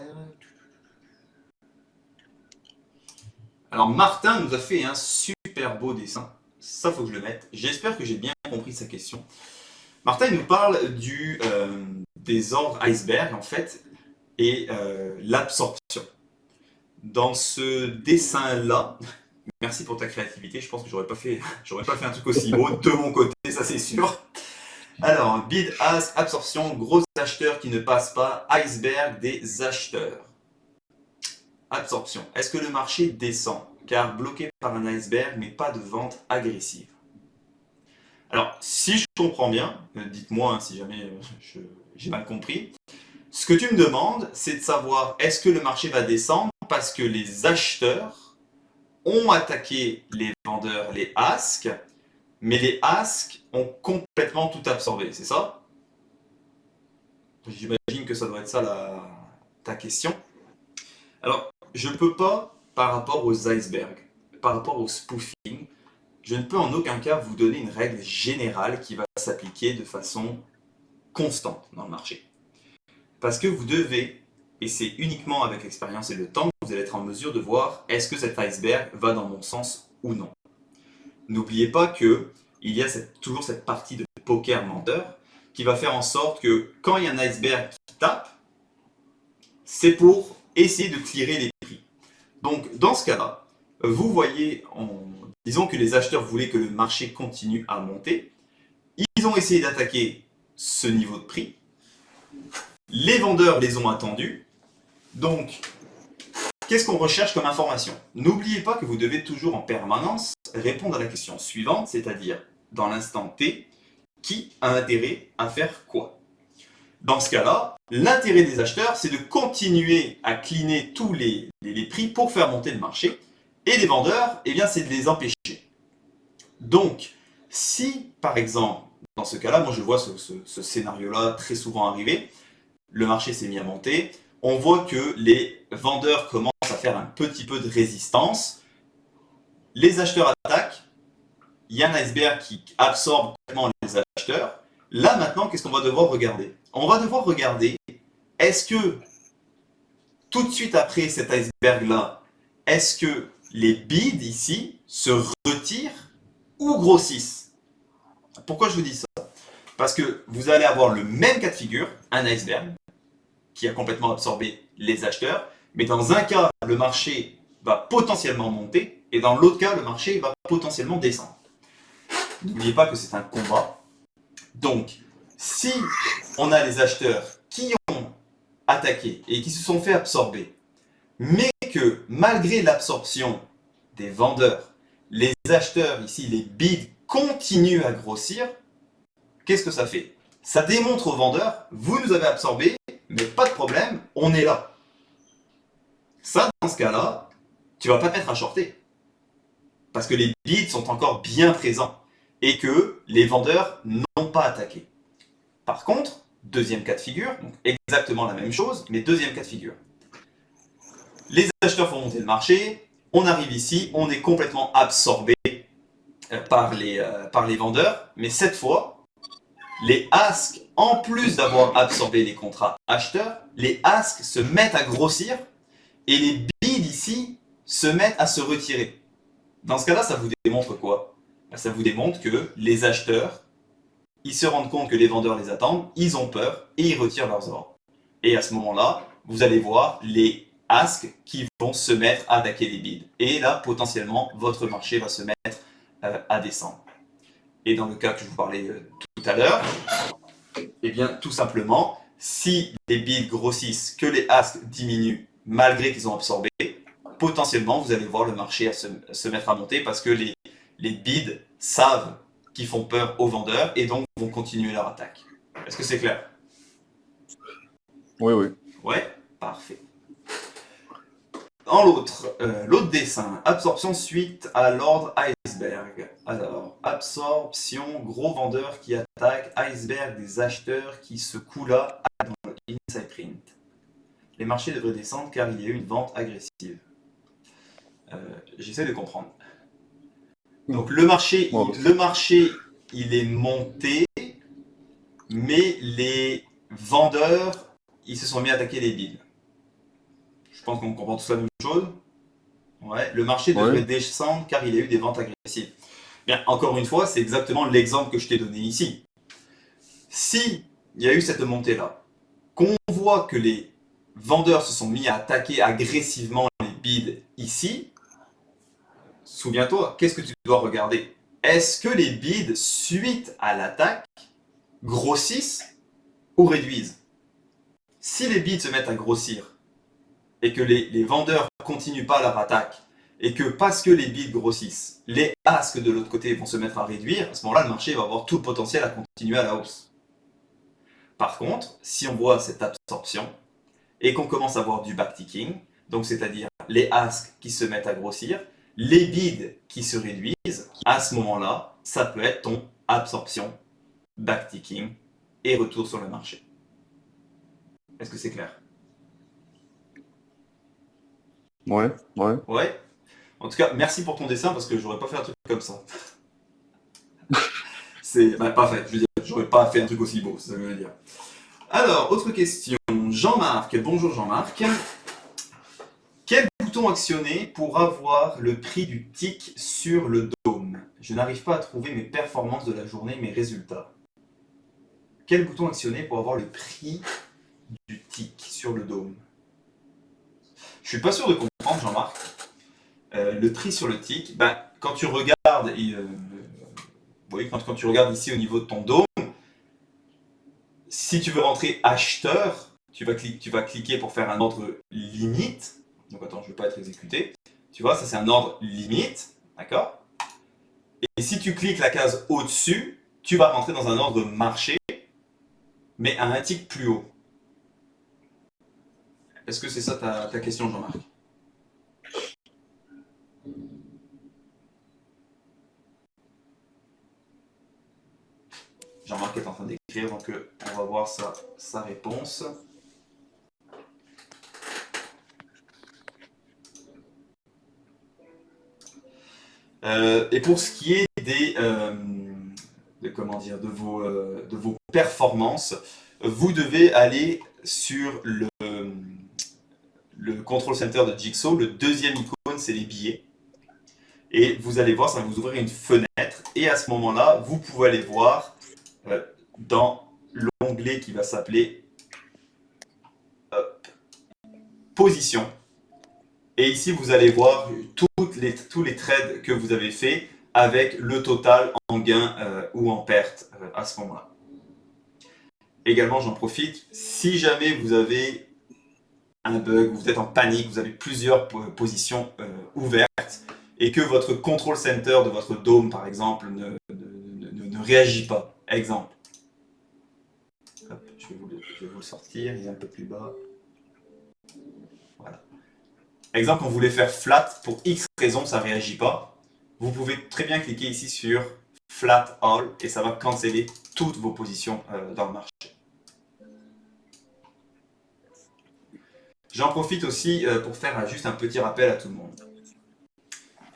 Alors Martin nous a fait un super beau dessin. Ça, faut que je le mette. J'espère que j'ai bien compris sa question. Martin il nous parle des ordres iceberg, en fait, et l'absorption. Dans ce dessin-là, Merci pour ta créativité. Je pense que j'aurais pas fait un truc aussi beau de mon côté, ça c'est sûr. Alors, bid, ask, absorption, gros acheteurs qui ne passent pas, iceberg des acheteurs. Absorption. Est-ce que le marché descend car bloqué par un iceberg mais pas de vente agressive? Alors, si je comprends bien, dites-moi si jamais j'ai mal compris. Ce que tu me demandes, c'est de savoir est-ce que le marché va descendre parce que les acheteurs ont attaqué les vendeurs, les asks, mais les asks ont complètement tout absorbé, c'est ça? J'imagine que ça doit être ça ta question. Alors, je ne peux pas, par rapport aux icebergs, par rapport au spoofing, je ne peux en aucun cas vous donner une règle générale qui va s'appliquer de façon constante dans le marché. Parce que vous devez, et c'est uniquement avec l'expérience et le temps que vous allez être en mesure de voir est-ce que cet iceberg va dans mon sens ou non. N'oubliez pas qu'il y a toujours cette partie de poker menteur qui va faire en sorte que quand il y a un iceberg qui tape, c'est pour essayer de clearer les prix. Donc dans ce cas-là, vous voyez, disons que les acheteurs voulaient que le marché continue à monter, ils ont essayé d'attaquer ce niveau de prix, les vendeurs les ont attendus, donc qu'est-ce qu'on recherche comme information? N'oubliez pas que vous devez toujours en permanence répondre à la question suivante, c'est-à-dire dans l'instant T, qui a intérêt à faire quoi? Dans ce cas-là, l'intérêt des acheteurs, c'est de continuer à cleaner tous les prix pour faire monter le marché, et les vendeurs, eh bien, c'est de les empêcher. Donc, si par exemple, dans ce cas-là, moi je vois ce scénario-là très souvent arriver, le marché s'est mis à monter, on voit que les vendeurs commencent à faire un petit peu de résistance, les acheteurs attaquent, il y a un iceberg qui absorbe complètement les acheteurs. Là maintenant, qu'est-ce qu'on va devoir regarder? On va devoir regarder, est-ce que tout de suite après cet iceberg-là, est-ce que les bids ici se retirent ou grossissent? Pourquoi je vous dis ça? Parce que vous allez avoir le même cas de figure, un iceberg, qui a complètement absorbé les acheteurs, mais dans un cas, le marché va potentiellement monter, et dans l'autre cas, le marché va potentiellement descendre. N'oubliez pas que c'est un combat. Donc, si on a les acheteurs qui ont attaqué et qui se sont fait absorber, mais que malgré l'absorption des vendeurs, les acheteurs ici, les bids, continuent à grossir, qu'est-ce que ça fait? Ça démontre aux vendeurs, vous nous avez absorbés, mais pas de problème, on est là. Ça, dans ce cas-là, tu vas pas te mettre à shorter. Parce que les bids sont encore bien présents et que les vendeurs n'ont pas attaqué. Par contre, deuxième cas de figure, donc exactement la même chose, mais deuxième cas de figure. Les acheteurs font monter le marché, on arrive ici, on est complètement absorbé par les vendeurs, mais cette fois, les asks, en plus d'avoir absorbé les contrats acheteurs, les asks se mettent à grossir et les bids ici se mettent à se retirer. Dans ce cas-là, ça vous démontre quoi? Ça vous démontre que les acheteurs, ils se rendent compte que les vendeurs les attendent, ils ont peur et ils retirent leurs ordres. Et à ce moment-là, vous allez voir les asks qui vont se mettre à attaquer les bids. Et là, potentiellement, votre marché va se mettre à descendre. Et dans le cas que je vous parlais tout à l'heure, eh bien, tout simplement, si les bids grossissent, que les asks diminuent malgré qu'ils ont absorbé, potentiellement, vous allez voir le marché se mettre à monter parce que les bids savent qu'ils font peur aux vendeurs et donc vont continuer leur attaque. Est-ce que c'est clair? Oui, oui. Ouais, parfait. Dans l'autre dessin, absorption suite à l'ordre iceberg. Alors, absorption, gros vendeur qui attaque, iceberg des acheteurs qui secouent là dans le inside print. Les marchés devraient descendre car il y a eu une vente agressive. J'essaie de comprendre. Donc le marché, il est monté, mais les vendeurs, ils se sont mis à attaquer les bids. Je pense qu'on comprend tous la même chose. Ouais, le marché devrait descendre car il y a eu des ventes agressives. Bien, encore une fois, c'est exactement l'exemple que je t'ai donné ici. Si il y a eu cette montée-là, qu'on voit que les vendeurs se sont mis à attaquer agressivement les bids ici, souviens-toi, qu'est-ce que tu dois regarder? Est-ce que les bids suite à l'attaque grossissent ou réduisent? Si les bids se mettent à grossir et que les vendeurs ne continuent pas leur attaque et que parce que les bids grossissent, les asks de l'autre côté vont se mettre à réduire, à ce moment-là, le marché va avoir tout le potentiel à continuer à la hausse. Par contre, si on voit cette absorption et qu'on commence à voir du backticking, donc c'est-à-dire les asks qui se mettent à grossir, les bids qui se réduisent, à ce moment-là, ça peut être ton absorption, backticking et retour sur le marché. Est-ce que c'est clair? Ouais. Ouais. En tout cas, merci pour ton dessin parce que j'aurais pas fait un truc comme ça. C'est pas fait. Je veux dire, j'aurais pas fait un truc aussi beau, c'est ça que je veux dire. Alors, autre question. Jean-Marc. Bonjour Jean-Marc. Quel bouton actionner pour avoir le prix du tick sur le dôme? Je n'arrive pas à trouver mes performances de la journée, mes résultats. Quel bouton actionner pour avoir le prix du tick sur le dôme? Je suis pas sûr de comprendre, Jean-Marc. Le prix sur le tick, quand tu regardes, quand tu regardes ici au niveau de ton dôme, si tu veux rentrer acheteur, tu vas cliquer pour faire un ordre limite. Donc attends, je ne veux pas être exécuté. Tu vois, ça c'est un ordre limite, d'accord? Et si tu cliques la case au-dessus, tu vas rentrer dans un ordre marché, mais à un tick plus haut. Est-ce que c'est ça ta question, Jean-Marc? Jean-Marc est en train d'écrire, donc on va voir sa réponse. Et pour ce qui est de vos performances, vous devez aller sur le Control Center de Jigsaw. Le deuxième icône, c'est les billets. Et vous allez voir, ça va vous ouvrir une fenêtre. Et à ce moment-là, vous pouvez aller voir dans l'onglet qui va s'appeler Position. Et ici, vous allez voir tous les trades que vous avez fait avec le total en gain ou en perte à ce moment-là. Également, j'en profite, si jamais vous avez un bug, vous êtes en panique, vous avez plusieurs positions ouvertes et que votre control center de votre dôme, par exemple, ne réagit pas. Exemple. Hop, je vais vous le sortir, il est un peu plus bas. Voilà. Exemple, on voulait faire flat, pour X raison, ça ne réagit pas. Vous pouvez très bien cliquer ici sur Flat All et ça va canceller toutes vos positions dans le marché. J'en profite aussi pour faire juste un petit rappel à tout le monde.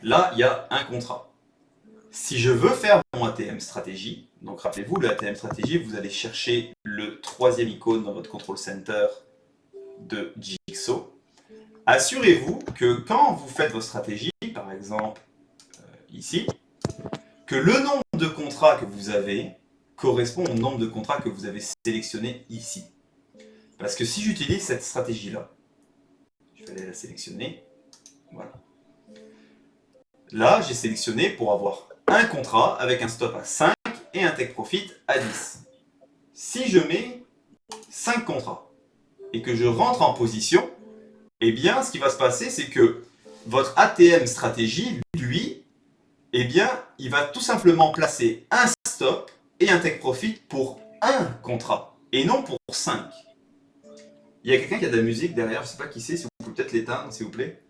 Là, il y a un contrat. Si je veux faire mon ATM stratégie, donc rappelez-vous, le ATM stratégie, vous allez chercher le troisième icône dans votre control center de Jigsaw. Assurez-vous que quand vous faites vos stratégies, par exemple ici, que le nombre de contrats que vous avez correspond au nombre de contrats que vous avez sélectionnés ici. Parce que si j'utilise cette stratégie-là, je vais aller la sélectionner, voilà. Là, j'ai sélectionné pour avoir un contrat avec un stop à 5 et un take profit à 10. Si je mets 5 contrats et que je rentre en position, eh bien, ce qui va se passer, c'est que votre ATM stratégie, lui, eh bien, il va tout simplement placer un stop et un take profit pour un contrat et non pour 5. Il y a quelqu'un qui a de la musique derrière, je ne sais pas qui c'est, si vous pouvez peut-être l'éteindre, s'il vous plaît.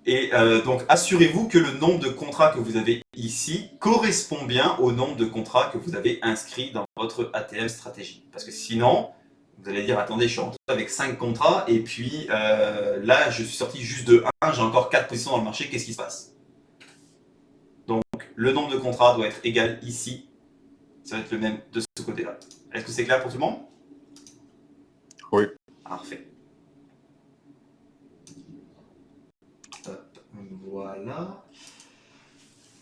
Et donc, assurez-vous que le nombre de contrats que vous avez ici correspond bien au nombre de contrats que vous avez inscrits dans votre ATM stratégie. Parce que sinon, vous allez dire, attendez, je suis rentré avec 5 contrats et puis là, je suis sorti juste de 1, j'ai encore 4 positions dans le marché, qu'est-ce qui se passe? Donc, le nombre de contrats doit être égal ici. Ça va être le même de ce côté-là. Est-ce que c'est clair pour tout le monde? Oui. Parfait. Voilà.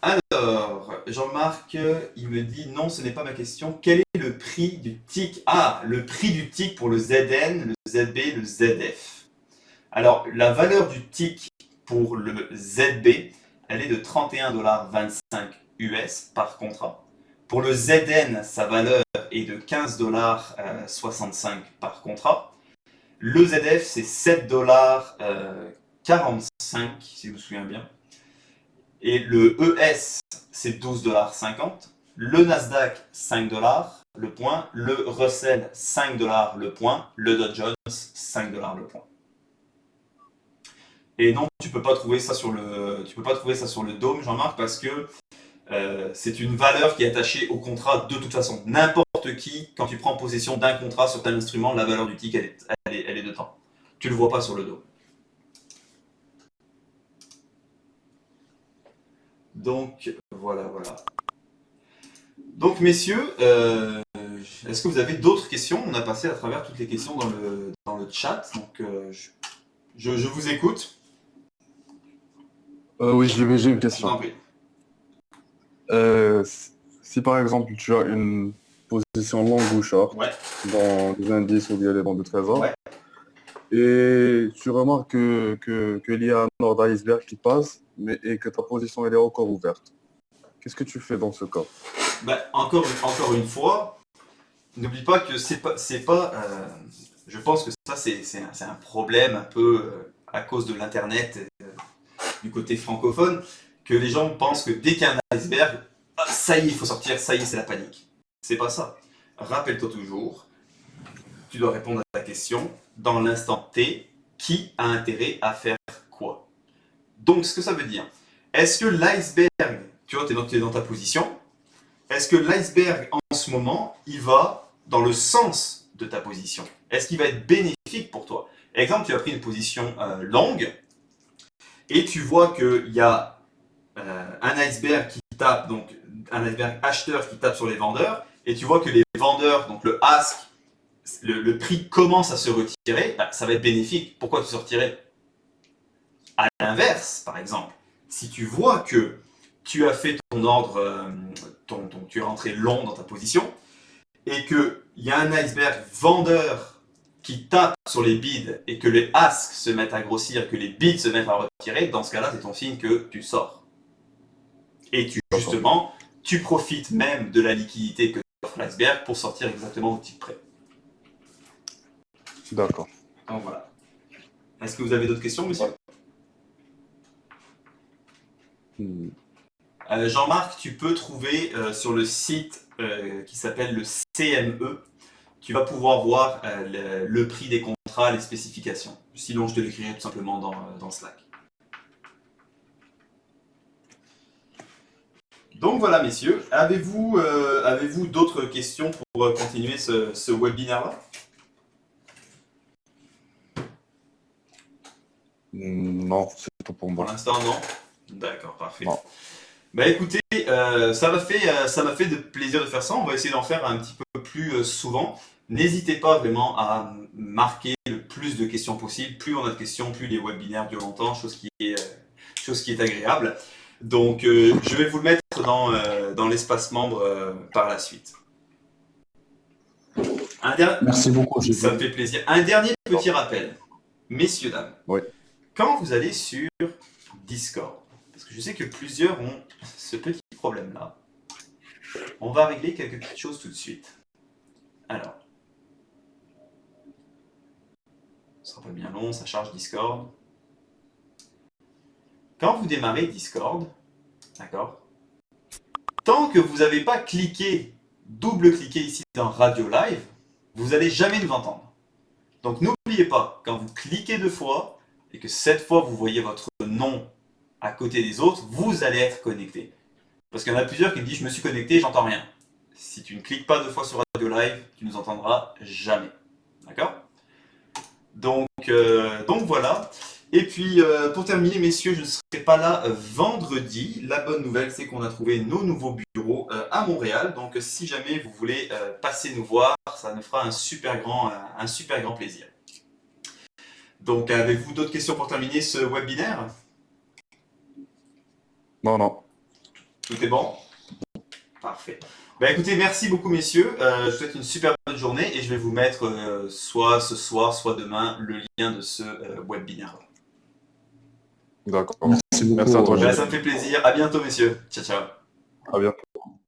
Alors, Jean-Marc, il me dit non, ce n'est pas ma question. Quel est le prix du tick? Ah, le prix du tick pour le ZN, le ZB, le ZF. Alors, la valeur du tick pour le ZB, elle est de 31,25 US par contrat. Pour le ZN, sa valeur est de 15,65 par contrat. Le ZF, c'est 7,45 si je me souviens bien. Et le ES, c'est 12,50 $. Le Nasdaq, 5 $ le point. Le Russell, 5 $ le point. Le Dow Jones, 5 $ le point. Et non, tu peux pas trouver ça sur le Dome, Jean-Marc, parce que c'est une valeur qui est attachée au contrat de toute façon. N'importe qui, quand tu prends possession d'un contrat sur tel instrument, la valeur du ticket, elle est dedans. Tu le vois pas sur le Dome. Donc, voilà. Donc, messieurs, est-ce que vous avez d'autres questions? On a passé à travers toutes les questions dans le chat, donc je vous écoute. Oui, j'ai une Je vous en question. prie. Si par exemple tu as une position longue ou short Ouais, dans des indices ou bien les bandes de trésor, ouais. et tu remarques qu'il y a un ordre d'iceberg qui passe, et que ta position elle est encore ouverte, qu'est-ce que tu fais dans ce cas? Encore une fois, n'oublie pas que c'est pas je pense que ça c'est un problème un peu à cause de l'internet du côté francophone, que les gens pensent que dès qu'il y a un iceberg, ça y est, il faut sortir, ça y est, c'est la panique. C'est pas ça. Rappelle-toi toujours, tu dois répondre à ta question dans l'instant T, qui a intérêt à faire quoi? Donc, ce que ça veut dire, est-ce que l'iceberg, tu vois, tu es dans ta position, est-ce que l'iceberg en ce moment, il va dans le sens de ta position? Est-ce qu'il va être bénéfique pour toi? Exemple, tu as pris une position longue et tu vois qu'il y a un iceberg qui tape, donc un iceberg acheteur qui tape sur les vendeurs, et tu vois que les vendeurs, donc le ask, le prix commence à se retirer, ça va être bénéfique. Pourquoi tu sortirais? À l'inverse, par exemple, si tu vois que tu as fait ton ordre, tu es rentré long dans ta position, et qu'il y a un iceberg vendeur qui tape sur les bids et que les asks se mettent à grossir, que les bids se mettent à retirer, dans ce cas-là, c'est ton signe que tu sors. Et justement, tu profites même de la liquidité que t'offre l'iceberg pour sortir exactement au titre près. D'accord. Donc voilà. Est-ce que vous avez d'autres questions, monsieur? Jean-Marc, tu peux trouver sur le site qui s'appelle le CME, tu vas pouvoir voir le prix des contrats, les spécifications. Sinon, je te l'écrirai tout simplement dans Slack. Donc voilà, messieurs, avez-vous d'autres questions pour continuer ce webinaire-là? Non, c'est tout pour Pour moi. l'instant, non? D'accord, parfait. Non. Bah écoutez, ça m'a fait de plaisir de faire ça. On va essayer d'en faire un petit peu plus souvent. N'hésitez pas vraiment à marquer le plus de questions possible. Plus on a de questions, plus les webinaires durent longtemps, chose qui est agréable. Donc je vais vous le mettre dans l'espace membre par la suite. Merci beaucoup. Ça me fait plaisir. Un dernier petit rappel. Messieurs, dames, Oui. quand vous allez sur Discord, parce que je sais que plusieurs ont ce petit problème-là, on va régler quelques petites choses tout de suite. Alors, ce sera pas bien long, ça charge Discord. Quand vous démarrez Discord, d'accord, tant que vous n'avez pas double-cliqué ici dans Radio Live, vous n'allez jamais nous entendre. Donc n'oubliez pas, quand vous cliquez 2 fois, et que cette fois vous voyez votre nom à côté des autres, vous allez être connecté. Parce qu'il y en a plusieurs qui me disent je me suis connecté, j'entends rien. Si tu ne cliques pas 2 fois sur Radio Live, tu ne nous entendras jamais. D'accord? Donc voilà. Et puis pour terminer, messieurs, je ne serai pas là vendredi. La bonne nouvelle, c'est qu'on a trouvé nos nouveaux bureaux à Montréal. Donc si jamais vous voulez passer nous voir, ça nous fera un super grand plaisir. Donc avez-vous d'autres questions pour terminer ce webinaire? Non. Tout est bon? Parfait. Bah écoutez, merci beaucoup messieurs. Je vous souhaite une super bonne journée et je vais vous mettre soit ce soir, soit demain, le lien de ce webinaire. D'accord. Merci beaucoup. Merci à toi, Ben, ça me fait plaisir. À bientôt, messieurs. Ciao, ciao. À bientôt.